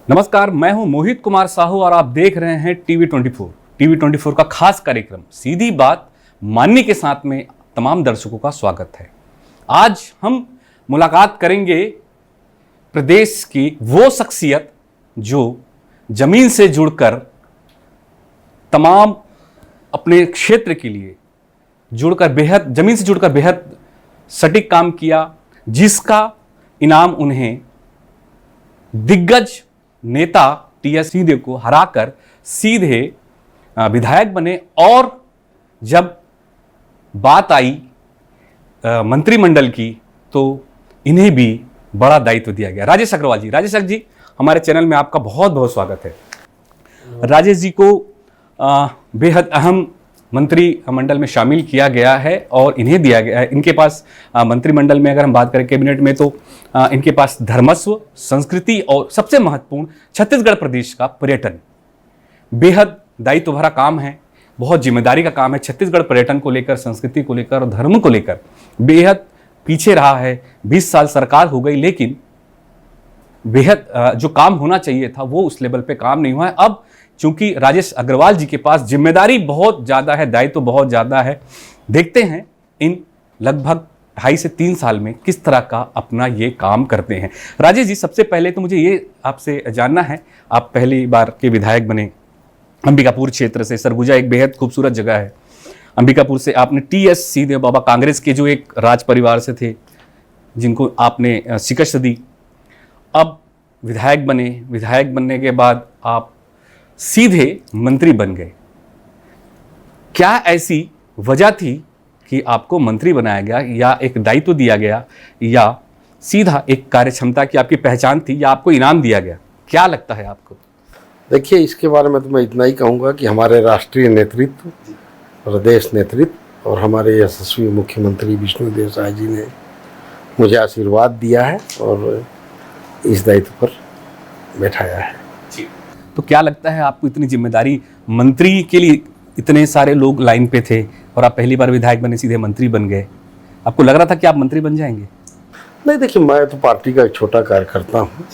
नमस्कार, मैं हूं मोहित कुमार साहू और आप देख रहे हैं टीवी 24 का खास कार्यक्रम सीधी बात माननी के साथ में तमाम दर्शकों का स्वागत है। आज हम मुलाकात करेंगे प्रदेश की वो शख्सियत जो जमीन से जुड़कर तमाम अपने क्षेत्र के लिए जमीन से जुड़कर बेहद सटीक काम किया, जिसका इनाम उन्हें दिग्गज नेता टीएस सिंहदेव को हराकर सीधे विधायक बने। और जब बात आई मंत्रिमंडल की तो इन्हें भी बड़ा दायित्व दिया गया। राजेश अग्रवाल जी, हमारे चैनल में आपका बहुत बहुत स्वागत है। राजेश जी को बेहद अहम मंत्रिमंडल में शामिल किया गया है और इन्हें दिया गया है, इनके पास मंत्रिमंडल में अगर हम बात करें कैबिनेट में तो इनके पास धर्मस्व, संस्कृति और सबसे महत्वपूर्ण छत्तीसगढ़ प्रदेश का पर्यटन। बेहद दायित्व भरा काम है, बहुत जिम्मेदारी का काम है। छत्तीसगढ़ पर्यटन को लेकर, संस्कृति को लेकर और धर्म को लेकर बेहद पीछे रहा है। 20 साल सरकार हो गई, लेकिन बेहद जो काम होना चाहिए था वो उस लेवल पे काम नहीं हुआ है। अब चूंकि राजेश अग्रवाल जी के पास जिम्मेदारी बहुत ज़्यादा है, दायित्व बहुत ज़्यादा है, देखते हैं इन लगभग 2.5 से 3 साल में किस तरह का अपना ये काम करते हैं। राजेश जी, सबसे पहले तो मुझे ये आपसे जानना है, आप पहली बार के विधायक बने अंबिकापुर क्षेत्र से। सरगुजा एक बेहद खूबसूरत जगह है। अंबिकापुर से आपने टीएस सिंहदेव बाबा, कांग्रेस के जो एक राज परिवार से थे, जिनको आपने शिकस्त दी, अब विधायक बने। विधायक बनने के बाद आप सीधे मंत्री बन गए। क्या ऐसी वजह थी कि आपको मंत्री बनाया गया, या एक दायित्व दिया गया, या सीधा एक कार्यक्षमता की आपकी पहचान थी, या आपको इनाम दिया गया? क्या लगता है आपको? देखिए, इसके बारे में तो मैं इतना ही कहूँगा कि हमारे राष्ट्रीय नेतृत्व, प्रदेश नेतृत्व और हमारे यशस्वी मुख्यमंत्री विष्णुदेव साय जी ने मुझे आशीर्वाद दिया है और इस दायित्व पर बैठाया है। तो क्या लगता है आपको, इतनी जिम्मेदारी, मंत्री के लिए इतने सारे लोग लाइन पे थे और आप पहली बार विधायक बने, सीधे मंत्री बन गए, आपको लग रहा था कि आप मंत्री बन जाएंगे? नहीं, देखिए, मैं तो पार्टी का एक छोटा कार्यकर्ता हूँ।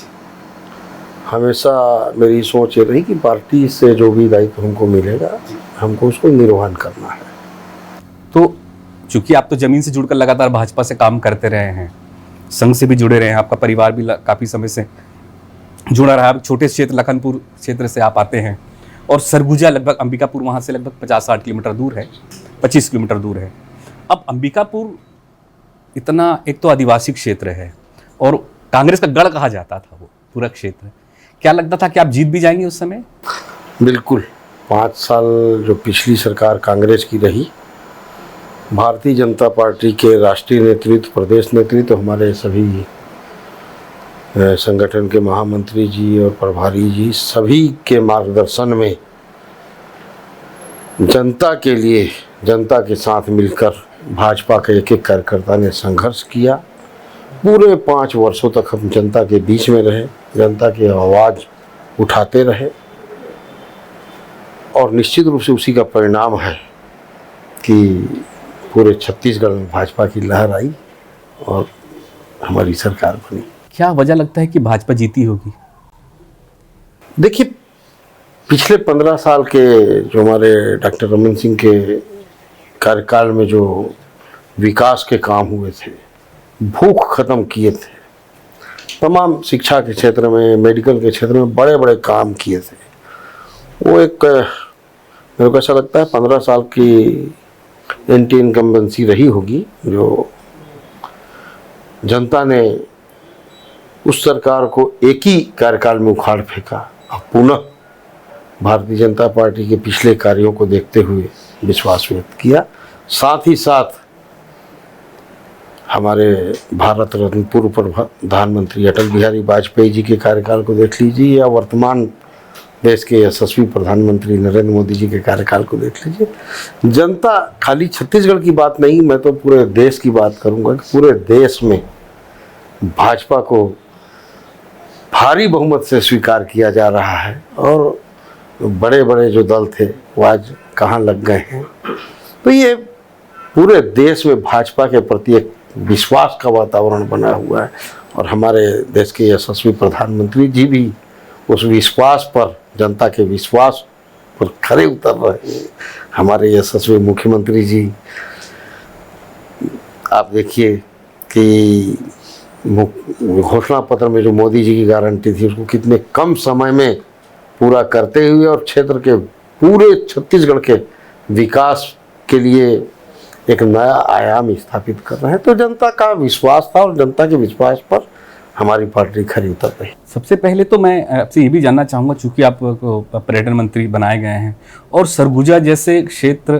हमेशा मेरी सोच ये रही कि पार्टी से जो भी दायित्व हमको मिलेगा, हमको उसको निर्वहन करना है। तो चूंकि आप तो जमीन से जुड़कर लगातार भाजपा से काम करते रहे हैं, संघ से भी जुड़े रहे हैं, आपका परिवार भी काफ़ी समय से जुड़ा रहा है। छोटे क्षेत्र लखनपुर क्षेत्र से आप आते हैं और सरगुजा लगभग अंबिकापुर वहाँ से लगभग 50-60 किलोमीटर दूर है, 25 किलोमीटर दूर है। अब अंबिकापुर इतना, एक तो आदिवासी क्षेत्र है और कांग्रेस का गढ़ कहा जाता था वो पूरा क्षेत्र। क्या लगता था कि आप जीत भी जाएंगे उस समय? बिल्कुल। 5 साल जो पिछली सरकार कांग्रेस की रही, भारतीय जनता पार्टी के राष्ट्रीय नेतृत्व, प्रदेश नेतृत्व, हमारे सभी संगठन के महामंत्री जी और प्रभारी जी, सभी के मार्गदर्शन में जनता के लिए, जनता के साथ मिलकर भाजपा के एक एक कार्यकर्ता ने संघर्ष किया। पूरे 5 वर्षों तक हम जनता के बीच में रहे, जनता की आवाज़ उठाते रहे और निश्चित रूप से उसी का परिणाम है कि पूरे छत्तीसगढ़ में भाजपा की लहर आई और हमारी सरकार बनी। क्या वजह लगता है कि भाजपा जीती होगी? देखिए, पिछले 15 साल के जो हमारे डॉक्टर रमन सिंह के कार्यकाल में जो विकास के काम हुए थे, भूख खत्म किए थे, तमाम शिक्षा के क्षेत्र में, मेडिकल के क्षेत्र में बड़े बड़े काम किए थे। वो एक, मेरे को ऐसा लगता है 15 साल की एंटी इनकम्बेंसी रही होगी, जो जनता ने उस सरकार को एक ही कार्यकाल में उखाड़ फेंका। अब पुनः भारतीय जनता पार्टी के पिछले कार्यों को देखते हुए विश्वास व्यक्त किया। साथ ही साथ हमारे भारत रत्न पूर्व प्रधानमंत्री अटल बिहारी वाजपेयी जी के कार्यकाल को देख लीजिए, या वर्तमान देश के यशस्वी प्रधानमंत्री नरेंद्र मोदी जी के कार्यकाल को देख लीजिए। जनता, खाली छत्तीसगढ़ की बात नहीं, मैं तो पूरे देश की बात करूंगा कि पूरे देश में भाजपा को भारी बहुमत से स्वीकार किया जा रहा है और बड़े बड़े जो दल थे वो आज कहाँ लग गए हैं। तो ये पूरे देश में भाजपा के प्रति एक विश्वास का वातावरण बना हुआ है और हमारे देश के यशस्वी प्रधानमंत्री जी भी उस विश्वास पर, जनता के विश्वास पर खरे उतर रहे हैं हमारे यशस्वी मुख्यमंत्री जी। आप देखिए कि घोषणा पत्र में जो मोदी जी की गारंटी थी उसको कितने कम समय में पूरा करते हुए और क्षेत्र के पूरे छत्तीसगढ़ के विकास के लिए एक नया आयाम स्थापित कर रहे हैं। तो जनता का विश्वास था और जनता के विश्वास पर हमारी पार्टी खरी उतर रही। सबसे पहले तो मैं आपसे ये भी जानना चाहूँगा, चूँकि आप पर्यटन मंत्री बनाए गए हैं और सरगुजा जैसे क्षेत्र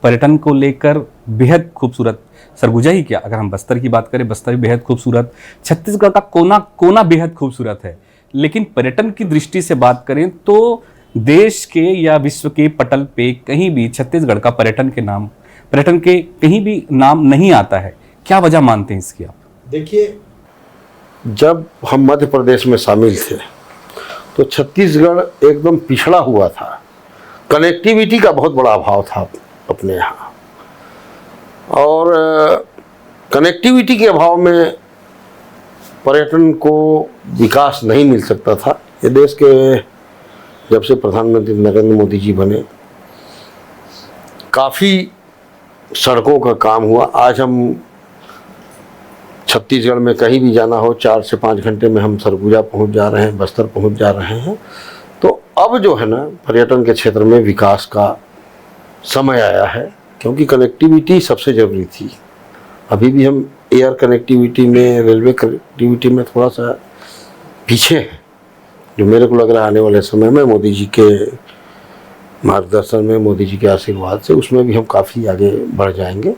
पर्यटन को लेकर बेहद खूबसूरत, सरगुजा ही क्या, अगर हम बस्तर की बात करें, बस्तर भी बेहद खूबसूरत, छत्तीसगढ़ का कोना कोना बेहद खूबसूरत है। लेकिन पर्यटन की दृष्टि से बात करें तो देश के या विश्व के पटल पे कहीं भी छत्तीसगढ़ का पर्यटन के कहीं भी नाम नहीं आता है। क्या वजह मानते हैं इसकी आप? देखिए, जब हम मध्य प्रदेश में शामिल थे तो छत्तीसगढ़ एकदम पिछड़ा हुआ था। कनेक्टिविटी का बहुत बड़ा अभाव था अपने यहाँ, और कनेक्टिविटी के अभाव में पर्यटन को विकास नहीं मिल सकता था। ये देश के जब से प्रधानमंत्री नरेंद्र मोदी जी बने, काफ़ी सड़कों का काम हुआ। आज हम छत्तीसगढ़ में कहीं भी जाना हो 4 से 5 घंटे में हम सरगुजा पहुंच जा रहे हैं, बस्तर पहुंच जा रहे हैं। तो अब जो है ना, पर्यटन के क्षेत्र में विकास का समय आया है, क्योंकि कनेक्टिविटी सबसे ज़रूरी थी। अभी भी हम एयर कनेक्टिविटी में, रेलवे कनेक्टिविटी में थोड़ा सा पीछे हैं, जो मेरे को लग रहा है आने वाले समय में मोदी जी के मार्गदर्शन में, मोदी जी के आशीर्वाद से उसमें भी हम काफ़ी आगे बढ़ जाएंगे।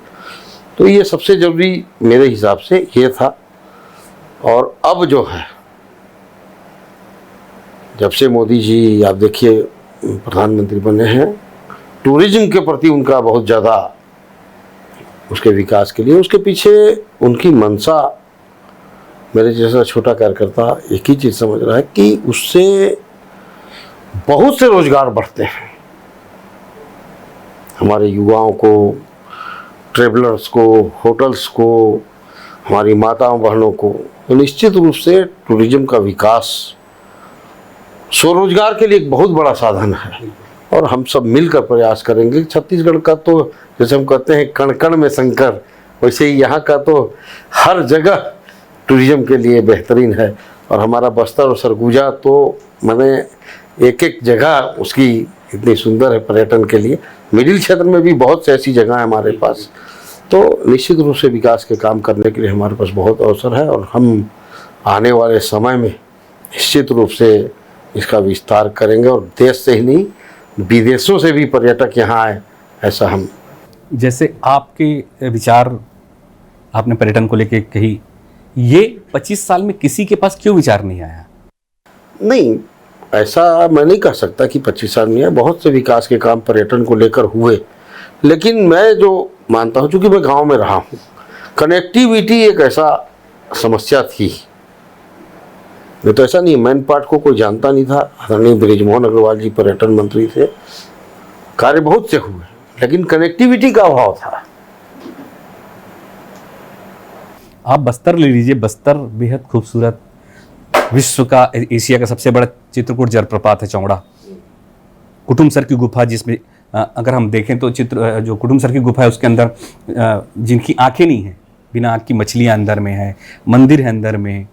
तो ये सबसे ज़रूरी मेरे हिसाब से ये था। और अब जो है, जब से मोदी जी आप देखिए प्रधानमंत्री बने हैं, टूरिज्म के प्रति उनका बहुत ज़्यादा, उसके विकास के लिए, उसके पीछे उनकी मंशा, मेरे जैसा छोटा कार्यकर्ता एक ही चीज़ समझ रहा है कि उससे बहुत से रोजगार बढ़ते हैं। हमारे युवाओं को, ट्रेवलर्स को, होटल्स को, हमारी माताओं बहनों को, तो निश्चित रूप से टूरिज्म का विकास स्वरोजगार के लिए एक बहुत बड़ा साधन है। और हम सब मिलकर प्रयास करेंगे। छत्तीसगढ़ का तो जैसे हम कहते हैं कण कण में शंकर, वैसे ही यहाँ का तो हर जगह टूरिज्म के लिए बेहतरीन है। और हमारा बस्तर और सरगुजा तो मैंने एक एक जगह उसकी इतनी सुंदर है पर्यटन के लिए। मिडिल क्षेत्र में भी बहुत सी ऐसी जगह है हमारे पास। तो निश्चित रूप से विकास के काम करने के लिए हमारे पास बहुत अवसर है, और हम आने वाले समय में निश्चित रूप से इसका विस्तार करेंगे, और देश से ही नहीं विदेशों से भी पर्यटक यहाँ आए, ऐसा हम। जैसे आपके विचार आपने पर्यटन को लेके कही, ये 25 साल में किसी के पास क्यों विचार नहीं आया? नहीं, ऐसा मैं नहीं कह सकता कि 25 साल में है। बहुत से विकास के काम पर्यटन को लेकर हुए, लेकिन मैं जो मानता हूँ, चूँकि मैं गांव में रहा हूँ, कनेक्टिविटी एक ऐसा समस्या थी। नहीं तो ऐसा नहीं, मैन पार्ट को कोई जानता नहीं था। आदरणीय बृजमोहन अग्रवाल जी पर्यटन मंत्री थे, कार्य बहुत से हुए, लेकिन कनेक्टिविटी का अभाव था। आप बस्तर ले लीजिए, बस्तर बेहद खूबसूरत, विश्व का, एशिया का सबसे बड़ा चित्रकूट जलप्रपात है चौड़ा। कुटुमसर की गुफा, जिसमें अगर हम देखें तो जो कुटुमसर की गुफा है उसके अंदर जिनकी आंखें नहीं हैं, बिना आँख की मछलियाँ अंदर में है, मंदिर है अंदर में।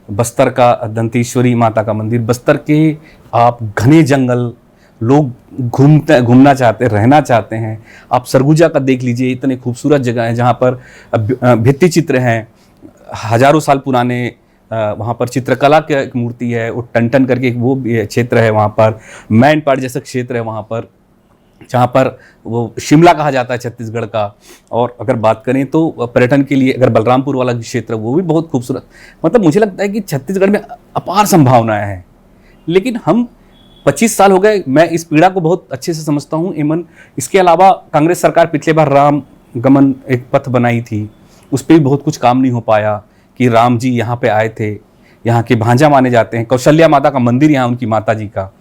बस्तर का दंतेश्वरी माता का मंदिर, बस्तर के आप घने जंगल, लोग घूमना चाहते हैं, रहना चाहते हैं। आप सरगुजा का देख लीजिए, इतने खूबसूरत जगह है जहाँ पर भित्ति चित्र हैं हजारों साल पुराने। वहाँ पर चित्रकला की एक मूर्ति है, वो टन करके एक वो क्षेत्र है वहाँ पर। मैन पार्ट जैसा क्षेत्र है वहाँ पर, जहाँ पर वो शिमला कहा जाता है छत्तीसगढ़ का। और अगर बात करें तो पर्यटन के लिए अगर बलरामपुर वाला क्षेत्र, वो भी बहुत खूबसूरत। मतलब मुझे लगता है कि छत्तीसगढ़ में अपार संभावनाएं हैं। लेकिन हम 25 साल हो गए, मैं इस पीड़ा को बहुत अच्छे से समझता हूँ। एमन इसके अलावा कांग्रेस सरकार पिछले बार राम गमन एक पथ बनाई थी, उस पर भी बहुत कुछ काम नहीं हो पाया कि राम जी यहाँ पे आए थे, यहाँ के भांजा माने जाते हैं। कौशल्या माता का मंदिर यहाँ, उनकी माता जी का,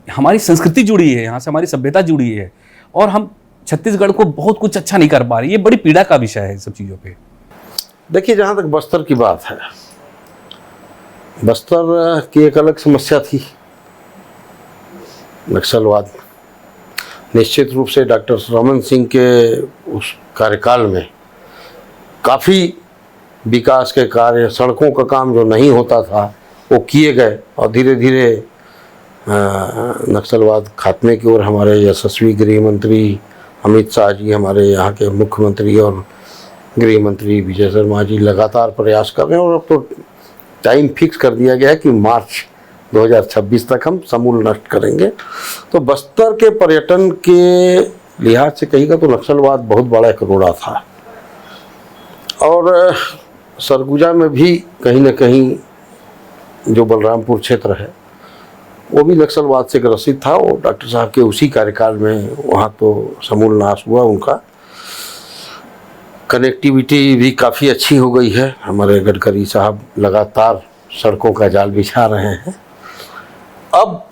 हमारी संस्कृति जुड़ी है यहाँ से, हमारी सभ्यता जुड़ी है, और हम छत्तीसगढ़ को बहुत कुछ अच्छा नहीं कर पा रहे। ये बड़ी पीड़ा का विषय है सब चीज़ों पे। देखिए, जहाँ तक बस्तर की बात है, बस्तर की एक अलग समस्या थी, नक्सलवाद। निश्चित रूप से डॉक्टर रमन सिंह के उस कार्यकाल में काफ़ी विकास के कार्य, सड़कों का काम जो नहीं होता था वो किए गए और धीरे धीरे नक्सलवाद खात्मे की ओर हमारे यशस्वी गृह मंत्री अमित शाह जी, हमारे यहाँ के मुख्यमंत्री और गृह मंत्री विजय शर्मा जी लगातार प्रयास कर रहे हैं। और अब तो टाइम फिक्स कर दिया गया है कि मार्च 2026 तक हम समूल नष्ट करेंगे। तो बस्तर के पर्यटन के लिहाज से कहिएगा तो नक्सलवाद बहुत बड़ा एक रोड़ा था। और सरगुजा में भी कहीं न कहीं जो बलरामपुर क्षेत्र है वो भी नक्सलवाद से ग्रसित था। और डॉक्टर साहब के उसी कार्यकाल में वहाँ तो समूल नाश हुआ उनका। कनेक्टिविटी भी काफ़ी अच्छी हो गई है। हमारे गडकरी साहब लगातार सड़कों का जाल बिछा रहे हैं। अब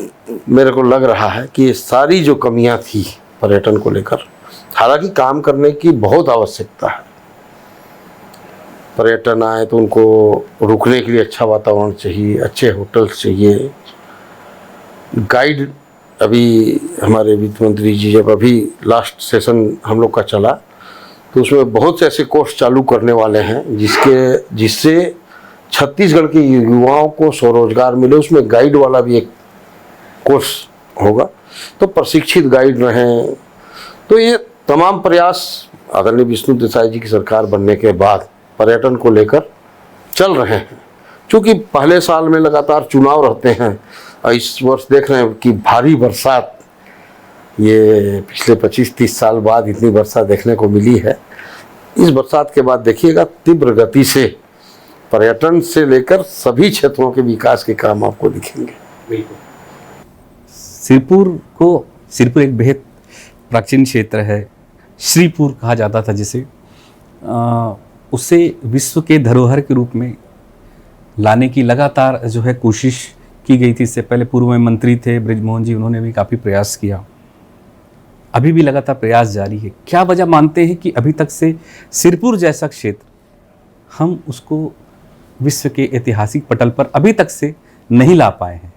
मेरे को लग रहा है कि ये सारी जो कमियां थी पर्यटन को लेकर, हालांकि काम करने की बहुत आवश्यकता है। पर्यटन आए तो उनको रुकने के लिए अच्छा वातावरण चाहिए, अच्छे होटल्स चाहिए, गाइड। अभी हमारे वित्त मंत्री जी जब अभी लास्ट सेशन हम लोग का चला तो उसमें बहुत से ऐसे कोर्स चालू करने वाले हैं जिससे छत्तीसगढ़ के युवाओं को स्वरोजगार मिले। उसमें गाइड वाला भी एक कोर्स होगा, तो प्रशिक्षित गाइड रहें। तो ये तमाम प्रयास आदरणीय विष्णु देसाई जी की सरकार बनने के बाद पर्यटन को लेकर चल रहे हैं। क्योंकि पहले साल में लगातार चुनाव रहते हैं और इस वर्ष देख रहे हैं कि भारी बरसात, ये पिछले 25-30 साल बाद इतनी बरसात देखने को मिली है। इस बरसात के बाद देखिएगा तीव्र गति से पर्यटन से लेकर सभी क्षेत्रों के विकास के काम आपको दिखेंगे। सिरपुर एक बेहद प्राचीन क्षेत्र है, श्रीपुर कहा जाता था जिसे, उसे विश्व के धरोहर के रूप में लाने की लगातार जो है कोशिश की गई थी। इससे पहले पूर्व में मंत्री थे बृजमोहन जी, उन्होंने भी काफ़ी प्रयास किया। अभी भी लगातार प्रयास जारी है। क्या वजह मानते हैं कि अभी तक से सिरपुर जैसा क्षेत्र हम उसको विश्व के ऐतिहासिक पटल पर अभी तक से नहीं ला पाए हैं?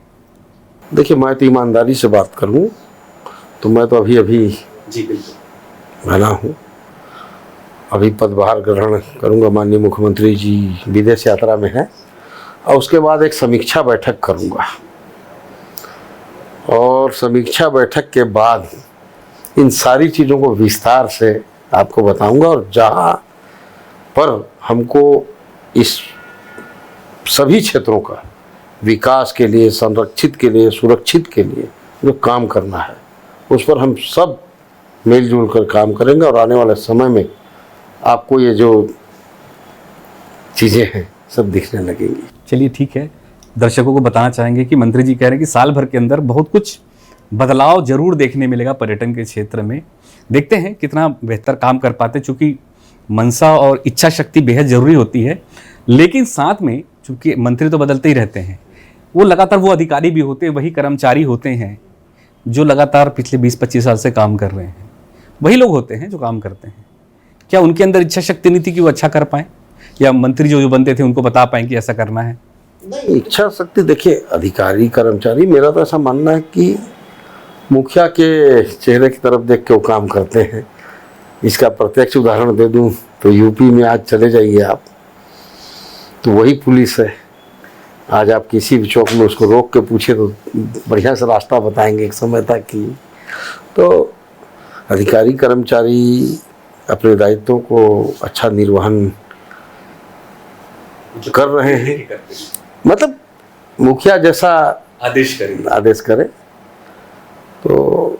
देखिए, मैं तो ईमानदारी से बात करूं तो मैं तो अभी जी बिल्कुल बना हूँ। अभी पदभार ग्रहण करूंगा, माननीय मुख्यमंत्री जी विदेश यात्रा में हैं और उसके बाद एक समीक्षा बैठक करूंगा। और समीक्षा बैठक के बाद इन सारी चीज़ों को विस्तार से आपको बताऊंगा। और जहाँ पर हमको इस सभी क्षेत्रों का विकास के लिए, संरक्षित के लिए, सुरक्षित के लिए जो काम करना है उस पर हम सब मिलजुल कर काम करेंगे। और आने वाले समय में आपको ये जो चीज़ें हैं सब दिखने लगेंगी। चलिए ठीक है, दर्शकों को बताना चाहेंगे कि मंत्री जी कह रहे हैं कि साल भर के अंदर बहुत कुछ बदलाव जरूर देखने मिलेगा पर्यटन के क्षेत्र में। देखते हैं कितना बेहतर काम कर पाते, चूँकि मनसा और इच्छा शक्ति बेहद ज़रूरी होती है। लेकिन साथ में चूँकि मंत्री तो बदलते ही रहते हैं, वो लगातार वो अधिकारी भी होते हैं, वही कर्मचारी होते हैं जो लगातार पिछले 20-25 साल से काम कर रहे हैं। वही लोग होते हैं जो काम करते हैं। क्या उनके अंदर इच्छा शक्ति नहीं थी कि वो अच्छा कर पाएँ, या मंत्री जो बनते थे उनको बता पाएँ कि ऐसा करना है? नहीं, इच्छा शक्ति देखिए, अधिकारी कर्मचारी, मेरा तो ऐसा मानना है कि मुखिया के चेहरे की तरफ देख के वो काम करते हैं। इसका प्रत्यक्ष उदाहरण दे दूं तो यूपी में आज चले जाइए आप, तो वही पुलिस है। आज आप किसी भी चौक में उसको रोक के पूछे तो बढ़िया से रास्ता बताएंगे एक समय तक की। तो अधिकारी कर्मचारी अपने दायित्वों को अच्छा निर्वहन कर रहे हैं। मतलब मुखिया जैसा आदेश करे तो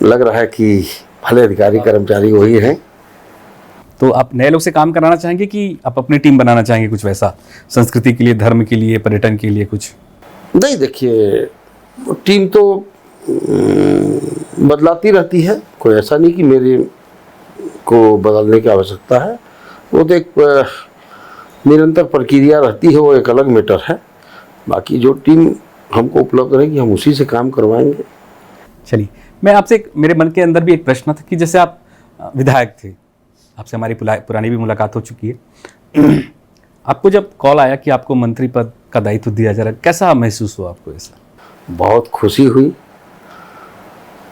लग रहा है कि भले अधिकारी कर्मचारी वही हैं। तो आप नए लोग से काम कराना चाहेंगे कि आप अपनी टीम बनाना चाहेंगे कुछ वैसा, संस्कृति के लिए, धर्म के लिए, पर्यटन के लिए कुछ? नहीं, देखिए, टीम तो बदलाती रहती है। कोई ऐसा नहीं कि मेरे को बदलने की आवश्यकता है। वो तो एक निरंतर प्रक्रिया रहती है, वो एक अलग मैटर है। बाकी जो टीम हमको उपलब्ध रहेगी हम उसी से काम करवाएंगे। चलिए, मैं आपसे मेरे मन के अंदर भी एक प्रश्न था कि जैसे आप विधायक थे, आपसे हमारी पुरानी भी मुलाकात हो चुकी है। आपको जब कॉल आया कि आपको मंत्री पद का दायित्व दिया जा रहा है, कैसा महसूस हुआ आपको? ऐसा बहुत खुशी हुई।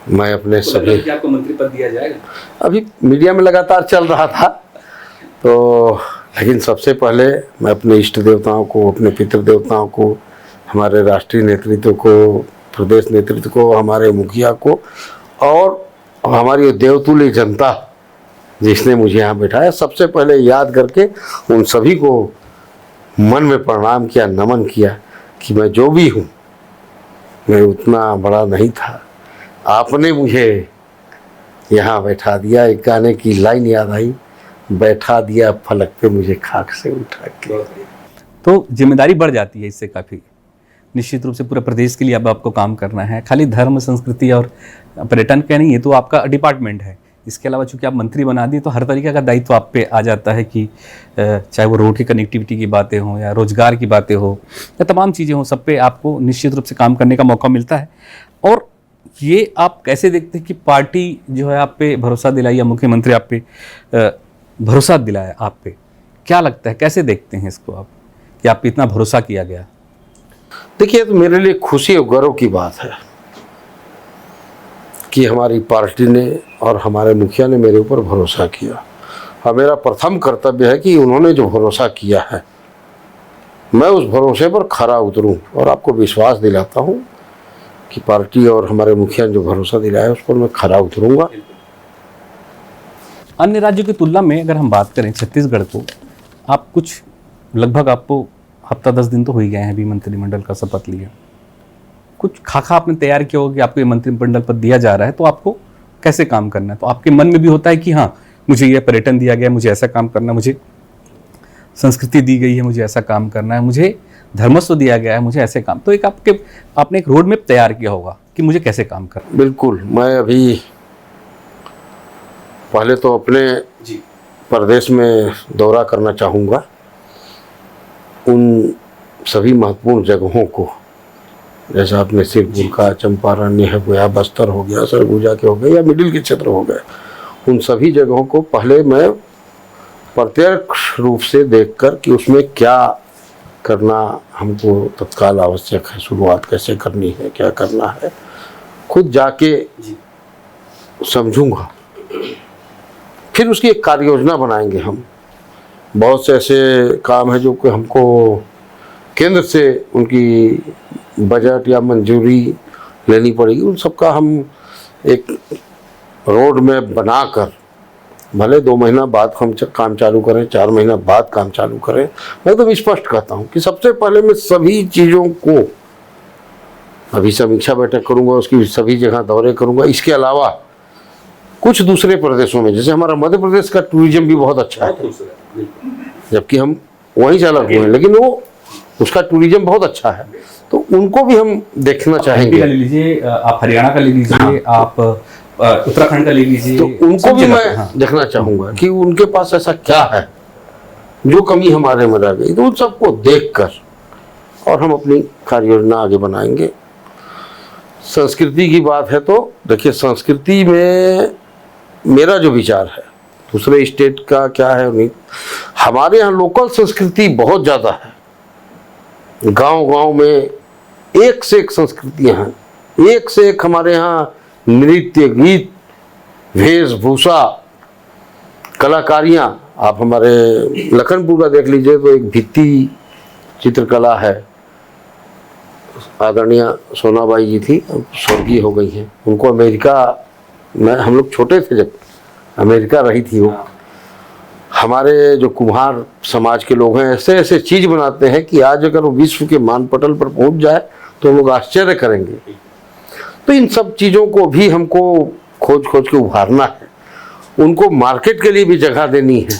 मैं अपने सभी, कि आपको मंत्री पद दिया जाएगा? अभी मीडिया में लगातार चल रहा था तो, लेकिन सबसे पहले मैं अपने इष्ट देवताओं को, अपने पितृ देवताओं को, हमारे राष्ट्रीय नेतृत्व को, प्रदेश नेतृत्व को, हमारे मुखिया को और हमारी देवतुल्य जनता जिसने मुझे यहाँ बैठाया, सबसे पहले याद करके उन सभी को मन में प्रणाम किया, नमन किया कि मैं जो भी हूँ, मैं उतना बड़ा नहीं था, आपने मुझे यहाँ बैठा दिया। एक गाने की लाइन याद आई, बैठा दिया फलक पे मुझे खाक से उठा के। तो जिम्मेदारी बढ़ जाती है इससे काफ़ी, निश्चित रूप से पूरे प्रदेश के लिए अब आपको काम करना है। खाली धर्म, संस्कृति और पर्यटन का नहीं, ये तो आपका डिपार्टमेंट है। इसके अलावा चूंकि आप मंत्री बना दिए तो हर तरीके का दायित्व आप पे आ जाता है कि चाहे वो रोड की कनेक्टिविटी की बातें हों या रोजगार की बातें हो या तमाम चीज़ें हों, सब पे आपको निश्चित रूप से काम करने का मौका मिलता है। और ये आप कैसे देखते हैं कि पार्टी जो है आप पे भरोसा दिलाई या मुख्यमंत्री आप पे भरोसा दिलाया आप पे, क्या लगता है, कैसे देखते हैं इसको आप कि आप पे इतना भरोसा किया गया? देखिए, तो मेरे लिए खुशी और गौरव की बात है कि हमारी पार्टी ने और हमारे मुखिया ने मेरे ऊपर भरोसा किया। और मेरा प्रथम कर्तव्य है कि उन्होंने जो भरोसा किया है, मैं उस भरोसे पर खरा उतरूं। और आपको विश्वास दिलाता हूं कि पार्टी और हमारे मुखिया ने जो भरोसा दिलाया उस पर मैं खरा उतरूंगा। अन्य राज्यों की तुलना में अगर हम बात करें छत्तीसगढ़ को, आप कुछ लगभग आपको हफ्ता 10 दिन तो हो ही गए हैं अभी मंत्रिमंडल का शपथ लिया, कुछ खाका आपने तैयार किया होगा कि आपको ये मंत्रिमंडल पद दिया जा रहा है तो आपको कैसे काम करना है। तो आपके मन में भी होता है कि हाँ, मुझे ये पर्यटन दिया गया, मुझे ऐसा काम करना है, मुझे संस्कृति दी गई है, मुझे ऐसा काम करना है, मुझे धर्मस्व दिया गया है, मुझे ऐसे काम। तो एक आपने एक रोड मैप तैयार किया होगा कि मुझे कैसे काम करना। बिल्कुल, मैं अभी पहले तो अपने प्रदेश में दौरा करना चाहूँगा, उन सभी महत्वपूर्ण जगहों को, जैसा आपने सिरपुर का, चंपारण हो गया, बस्तर हो गया, सरगुजा के हो गए या मिडिल के क्षेत्र हो गए, उन सभी जगहों को पहले मैं प्रत्यक्ष रूप से देखकर कि उसमें क्या करना हमको तत्काल आवश्यक है, शुरुआत कैसे करनी है, क्या करना है, खुद जाके समझूंगा। फिर उसकी एक कार्य योजना बनाएंगे हम। बहुत से ऐसे काम है जो कि हमको केंद्र से उनकी बजट या मंजूरी लेनी पड़ेगी, उन सबका हम एक रोड मैप बनाकर, भले 2 महीना बाद हम काम चालू करें, 4 महीना बाद काम चालू करें, मैं तो स्पष्ट कहता हूँ कि सबसे पहले मैं सभी चीज़ों को अभी समीक्षा बैठक करूँगा, उसकी सभी जगह दौरे करूँगा। इसके अलावा कुछ दूसरे प्रदेशों में, जैसे हमारा मध्य प्रदेश का टूरिज्म भी बहुत अच्छा है, जबकि हम वहीं से अलग हुए हैं, लेकिन वो उसका टूरिज्म बहुत अच्छा है, तो उनको भी हम देखना चाहेंगे। ले लीजिए, आप हरियाणा का ले लीजिए, हाँ। आप उत्तराखंड का ले लीजिए, तो उनको भी मैं देखना चाहूँगा कि उनके पास ऐसा क्या है जो कमी हमारे में रह गई, तो उन सबको देखकर और हम अपनी कार्य योजना आगे बनाएंगे। संस्कृति की बात है तो देखिए, संस्कृति में मेरा जो विचार है, दूसरे स्टेट का क्या है नहीं, हमारे यहाँ लोकल संस्कृति बहुत ज़्यादा है। गांव-गांव में एक से एक संस्कृतियाँ हैं, एक से एक हमारे यहाँ नृत्य, गीत, वेशभूषा, कलाकारियाँ। आप हमारे लखनपुर का देख लीजिए तो एक भित्ति चित्रकला है, आदरणीय सोनाबाई जी थी, स्वर्गीय हो गई हैं, उनको अमेरिका में, हम लोग छोटे थे जब अमेरिका रही थी वो। हमारे जो कुम्हार समाज के लोग हैं, ऐसे ऐसे चीज़ बनाते हैं कि आज अगर वो विश्व के मानपटल पर पहुंच जाए तो लोग आश्चर्य करेंगे। तो इन सब चीज़ों को भी हमको खोज खोज के उभारना है, उनको मार्केट के लिए भी जगह देनी है,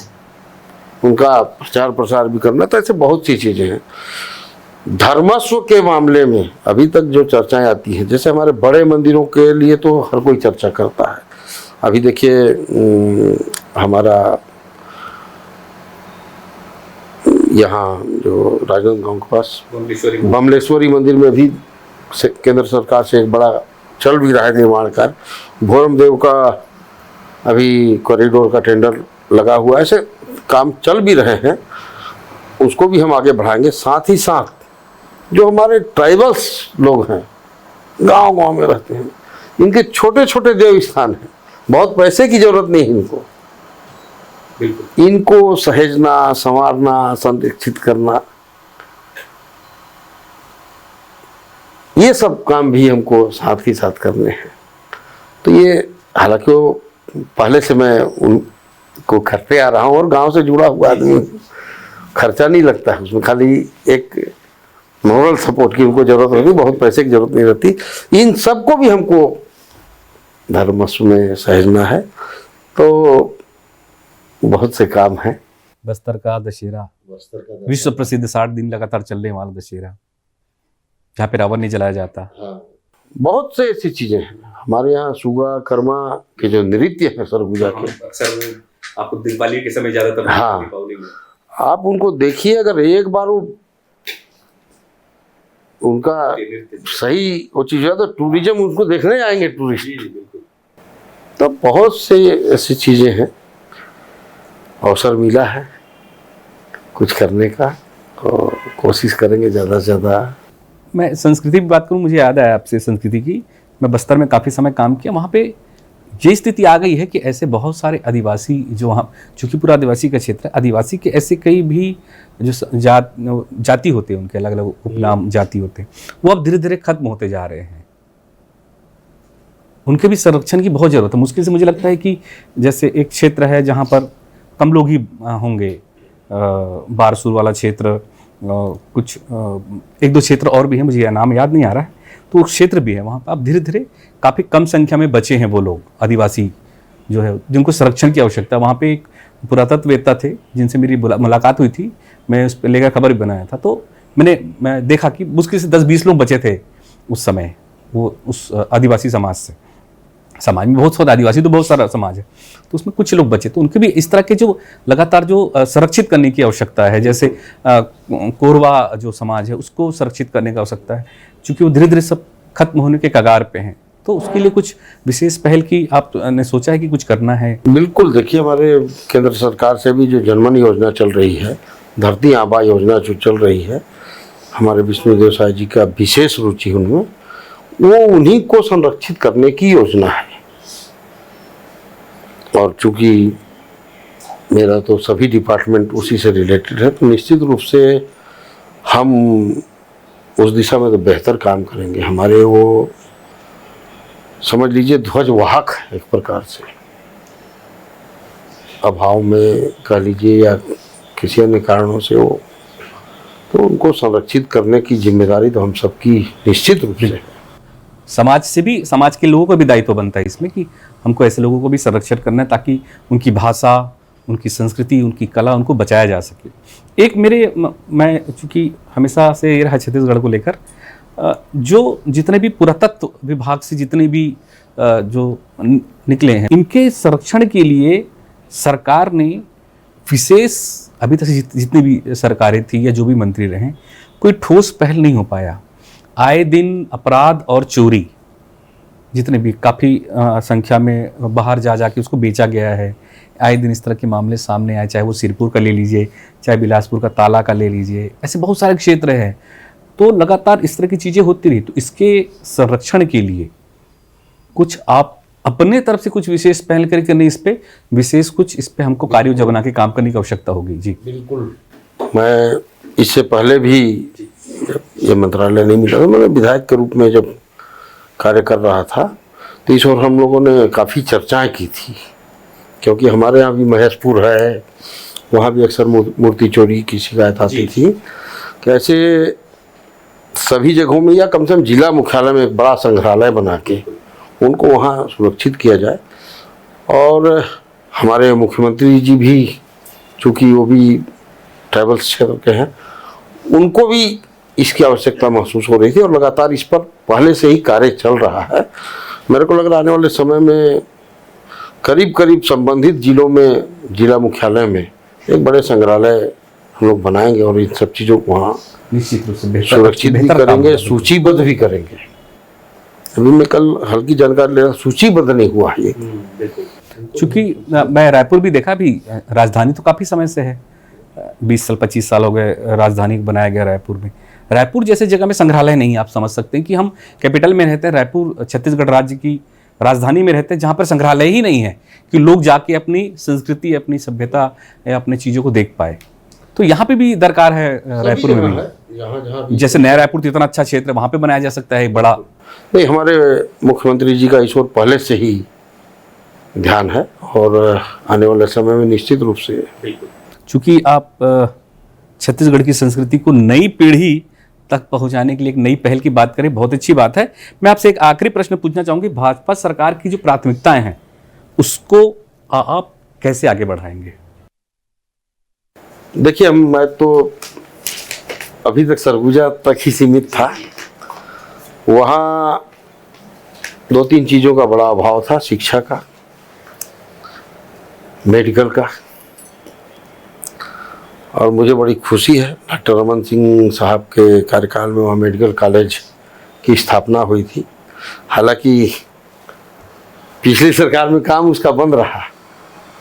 उनका प्रचार प्रसार भी करना। तो ऐसे बहुत सी चीज़ें हैं। धर्मस्व के मामले में अभी तक जो चर्चाएं आती हैं, जैसे हमारे बड़े मंदिरों के लिए तो हर कोई चर्चा करता है। अभी देखिए, हमारा यहाँ जो राजनांदगांव के पास बमलेश्वरी मंदिर में भी केंद्र सरकार से एक बड़ा चल भी रहा है निर्माण कार्य। भोरमदेव का अभी कॉरिडोर का टेंडर लगा हुआ है, ऐसे काम चल भी रहे हैं। उसको भी हम आगे बढ़ाएंगे। साथ ही साथ जो हमारे ट्राइबल्स लोग हैं, गांव गांव में रहते हैं, इनके छोटे छोटे देव स्थान हैं, बहुत पैसे की जरूरत नहीं इनको, बिल्कुल इनको सहेजना, संवारना, संरक्षित करना, ये सब काम भी हमको साथ ही साथ करने हैं। तो ये हालांकि वो पहले से मैं उनको करते आ रहा हूँ और गांव से जुड़ा हुआ आदमी, खर्चा नहीं लगता है उसमें, खाली एक मोरल सपोर्ट की उनको जरूरत रहती, बहुत पैसे की जरूरत नहीं रहती। इन सबको भी हमको धर्मस्व में सहेजना है, तो बहुत से काम हैं। बस्तर का दशहरा, विश्व प्रसिद्ध 60 दिन लगातार चलने वाला दशहरा, जहाँ पे रावण नहीं जलाया जाता। हाँ। बहुत से ऐसी चीजें हैं हमारे यहाँ। सुगा कर्मा के जो नृत्य है सरगुजा के, अक्सर आपको दिवाली के समय ज्यादातर, हाँ, दीपावली में आप उनको देखिए, अगर एक बार वो उनका सही वो चीज है तो टूरिज्म उनको देखने आएंगे टूरिस्ट। तो बहुत से ऐसी चीजें हैं, अवसर मिला है कुछ करने का और कोशिश करेंगे ज़्यादा से ज़्यादा। मैं संस्कृति की बात करूं, मुझे याद आया आपसे संस्कृति की। मैं बस्तर में काफ़ी समय काम किया, वहाँ पे ये स्थिति आ गई है कि ऐसे बहुत सारे आदिवासी जो वहाँ, चूँकि पूरा आदिवासी का क्षेत्र है, आदिवासी के ऐसे कई भी जो जाति होते हैं, उनके अलग अलग उपनाम जाति होते हैं, वो अब धीरे धीरे खत्म होते जा रहे हैं। उनके भी संरक्षण की बहुत ज़रूरत है। मुश्किल से मुझे लगता है कि जैसे एक क्षेत्र है जहाँ पर कम लोग ही होंगे, बारसूर वाला क्षेत्र, कुछ एक दो क्षेत्र और भी हैं, मुझे नाम याद नहीं आ रहा है, तो उस क्षेत्र भी है, वहाँ पर अब धीरे धीरे काफ़ी कम संख्या में बचे हैं वो लोग आदिवासी जो है, जिनको संरक्षण की आवश्यकता है। वहाँ पे एक पुरातत्ववेत्ता थे जिनसे मेरी मुलाकात हुई थी, मैं उस पर लेकर खबर भी बनाया था, तो मैं देखा कि मुश्किल से 10-20 लोग बचे थे उस समय, वो उस आदिवासी समाज से। समाज में बहुत सारा आदिवासी तो बहुत सारा समाज है, तो उसमें कुछ लोग बचे, तो उनके भी इस तरह के जो लगातार जो संरक्षित करने की आवश्यकता है, जैसे कोरवा जो समाज है उसको संरक्षित करने की आवश्यकता है, क्योंकि वो धीरे धीरे सब खत्म होने के कगार पे हैं। तो उसके लिए कुछ विशेष पहल की आपने सोचा है कि कुछ करना है? बिल्कुल, देखिए हमारे केंद्र सरकार से भी जो जनमन योजना चल रही है, धरती आबा योजना जो चल रही है, हमारे विष्णुदेव साय जी का विशेष रुचि उनमें, वो उन्हीं को संरक्षित करने की योजना है। और चूंकि मेरा तो सभी डिपार्टमेंट उसी से रिलेटेड है, तो निश्चित रूप से हम उस दिशा में तो बेहतर काम करेंगे। हमारे वो समझ लीजिए ध्वजवाहक एक प्रकार से, अभाव में कह लीजिए या किसी अन्य कारणों से वो, तो उनको संरक्षित करने की जिम्मेदारी तो हम सबकी निश्चित रूप से है। समाज से भी, समाज के लोगों को भी दायित्व बनता है इसमें कि हमको ऐसे लोगों को भी संरक्षण करना है ताकि उनकी भाषा, उनकी संस्कृति, उनकी कला, उनको बचाया जा सके। एक मैं चूँकि हमेशा से ये रहा छत्तीसगढ़ को लेकर, जो जितने भी पुरातत्व विभाग से जितने भी जो निकले हैं, इनके संरक्षण के लिए सरकार ने विशेष, अभी तक जितनी भी सरकारें थी या जो भी मंत्री रहे, कोई ठोस पहल नहीं हो पाया। आए दिन अपराध और चोरी जितने भी काफ़ी संख्या में बाहर जा के उसको बेचा गया है, आए दिन इस तरह के मामले सामने आए, चाहे वो सिरपुर का ले लीजिए, चाहे बिलासपुर का ताला का ले लीजिए, ऐसे बहुत सारे क्षेत्र हैं। तो लगातार इस तरह की चीज़ें होती रही। तो इसके संरक्षण के लिए कुछ आप अपने तरफ से कुछ विशेष पहल करके, नहीं इस पे विशेष कुछ, इस पे हमको कार्य योजना बना के काम करने की आवश्यकता होगी। जी बिल्कुल। मैं इससे पहले भी ये मंत्रालय नहीं मिला था, मैंने विधायक के रूप में जब कार्य कर रहा था, तो इस ओर हम लोगों ने काफ़ी चर्चाएं की थी, क्योंकि हमारे यहाँ भी महेशपुर है, वहाँ भी अक्सर मूर्ति चोरी की शिकायत आती थी। कैसे सभी जगहों में या कम से कम जिला मुख्यालय में एक बड़ा संग्रहालय बना के उनको वहाँ सुरक्षित किया जाए। और हमारे मुख्यमंत्री जी भी, चूँकि वो भी ट्राइबल क्षेत्र के हैं, उनको भी इसकी आवश्यकता महसूस हो रही थी और लगातार इस पर पहले से ही कार्य चल रहा है। मेरे को लग रहा है आने वाले समय में करीब करीब संबंधित जिलों में, जिला मुख्यालय में एक बड़े संग्रहालय हम लोग बनाएंगे और इन सब चीज़ों को वहाँ निश्चित रूप से सुरक्षित भी करेंगे, सूचीबद्ध भी करेंगे। अभी मैं कल हल्की जानकारी ले रहा, सूचीबद्ध नहीं हुआ है ये। चूँकि मैं रायपुर भी देखा, भी राजधानी तो काफ़ी समय से है, 20 साल 25 साल हो गए राजधानी बनाया गया रायपुर में। रायपुर जैसे जगह में संग्रहालय नहीं है। आप समझ सकते हैं कि हम कैपिटल में रहते हैं, रायपुर छत्तीसगढ़ राज्य की राजधानी में रहते हैं, जहाँ पर संग्रहालय ही नहीं है कि लोग जाके अपनी संस्कृति, अपनी सभ्यता या अपनी चीज़ों को देख पाए। तो यहाँ पे भी दरकार है रायपुर में भी, जहाँ जैसे नया रायपुर तो इतना अच्छा क्षेत्र है, वहाँ पे बनाया जा सकता है बड़ा। नहीं, हमारे मुख्यमंत्री जी का इस ओर पहले से ही ध्यान है और आने वाले समय में निश्चित रूप से। चूंकि आप छत्तीसगढ़ की संस्कृति को नई पीढ़ी तक पहुंचाने के लिए एक नई पहल की बात करें, बहुत अच्छी बात है। मैं आपसे एक आखिरी प्रश्न पूछना चाहूंगी, भाजपा सरकार की जो प्राथमिकताएं हैं उसको आप कैसे आगे बढ़ाएंगे? देखिए, मैं तो अभी तक सरगुजा तक ही सीमित था। वहाँ 2-3 चीज़ों का बड़ा अभाव था, शिक्षा का, मेडिकल का, और मुझे बड़ी खुशी है डॉक्टर रमन सिंह साहब के कार्यकाल में वहाँ मेडिकल कॉलेज की स्थापना हुई थी। हालांकि पिछली सरकार में काम उसका बंद रहा,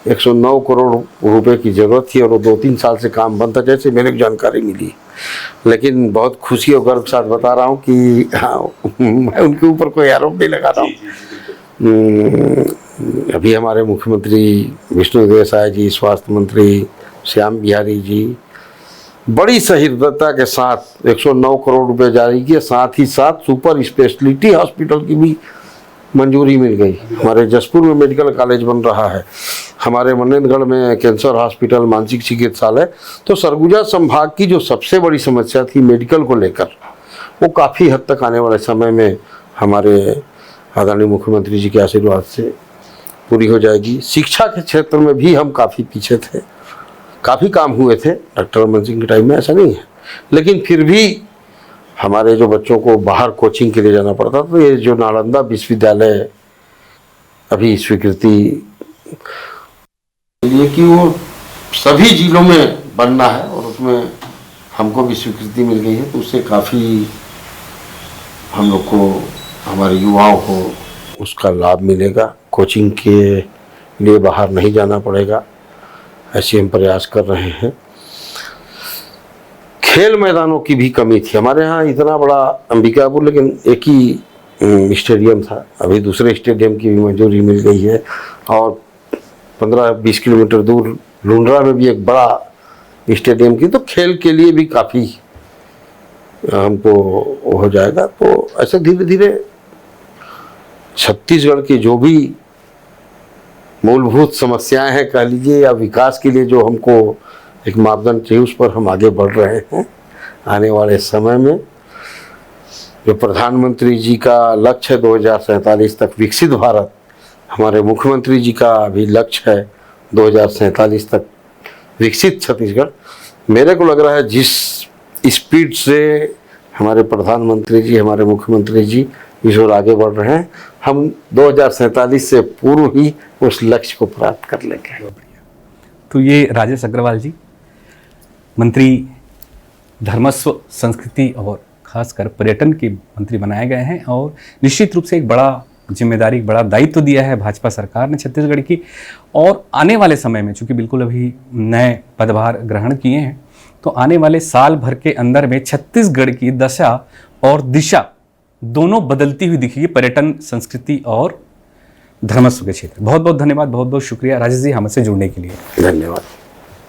109 करोड़ रुपए की ज़रूरत थी और वो 2-3 साल से काम बंद था, जैसे मेरे को जानकारी मिली। लेकिन बहुत खुशी और गर्व के साथ बता रहा हूँ कि हाँ, मैं उनके ऊपर कोई आरोप नहीं लगा रहा हूँ। अभी हमारे मुख्यमंत्री विष्णुदेव साय जी, स्वास्थ्य मंत्री श्याम बिहारी जी बड़ी सहृदयता के साथ 109 करोड़ रुपए जारी किए, साथ ही साथ सुपर स्पेशलिटी हॉस्पिटल की भी मंजूरी मिल गई। हमारे जसपुर में मेडिकल कॉलेज बन रहा है, हमारे मनेन्द्रगढ़ में कैंसर हॉस्पिटल, मानसिक चिकित्सालय। तो सरगुजा संभाग की जो सबसे बड़ी समस्या थी मेडिकल को लेकर, वो काफ़ी हद तक आने वाले समय में हमारे आदरणीय मुख्यमंत्री जी के आशीर्वाद से पूरी हो जाएगी। शिक्षा के क्षेत्र में भी हम काफ़ी पीछे थे, काफ़ी काम हुए थे डॉक्टर रमन सिंह के टाइम में, ऐसा नहीं है, लेकिन फिर भी हमारे जो बच्चों को बाहर कोचिंग के लिए जाना पड़ता, तो ये जो नालंदा विश्वविद्यालय अभी स्वीकृति लिए कि वो सभी जिलों में बनना है और उसमें हमको भी स्वीकृति मिल गई है, तो उससे काफ़ी हम लोग को, हमारे युवाओं को उसका लाभ मिलेगा। कोचिंग के लिए बाहर नहीं जाना पड़ेगा, ऐसे हम प्रयास कर रहे हैं। खेल मैदानों की भी कमी थी हमारे यहाँ, इतना बड़ा अंबिकापुर, लेकिन एक ही स्टेडियम था। अभी दूसरे स्टेडियम की भी मंजूरी मिल गई है और 15-20 किलोमीटर दूर लुंड्रा में भी एक बड़ा स्टेडियम की, तो खेल के लिए भी काफ़ी हमको हो जाएगा। तो ऐसे धीरे धीरे छत्तीसगढ़ की जो भी मूलभूत समस्याएं हैं कह लीजिए, या विकास के लिए जो हमको एक मापदंड चाहिए, उस पर हम आगे बढ़ रहे हैं। आने वाले समय में जो प्रधानमंत्री जी का लक्ष्य है 2047 तक विकसित भारत, हमारे मुख्यमंत्री जी का भी लक्ष्य है 2047 तक विकसित छत्तीसगढ़। मेरे को लग रहा है जिस स्पीड से हमारे प्रधानमंत्री जी, हमारे मुख्यमंत्री जी इस ओर आगे बढ़ रहे हैं, हम 2047 से पूर्व ही उस लक्ष्य को प्राप्त कर लेंगे। तो ये राजेश अग्रवाल जी मंत्री धर्मस्व, संस्कृति और खासकर पर्यटन के मंत्री बनाए गए हैं और निश्चित रूप से एक बड़ा जिम्मेदारी, बड़ा दायित्व दिया है भाजपा सरकार ने छत्तीसगढ़ की। और आने वाले समय में, चूंकि बिल्कुल अभी नए पदभार ग्रहण किए हैं, तो आने वाले साल भर के अंदर में छत्तीसगढ़ की दशा और दिशा दोनों बदलती हुई दिखेगी, पर्यटन, संस्कृति और धर्मस्व के क्षेत्र। बहुत बहुत धन्यवाद, बहुत बहुत शुक्रिया राजेश जी हमसे जुड़ने के लिए। धन्यवाद।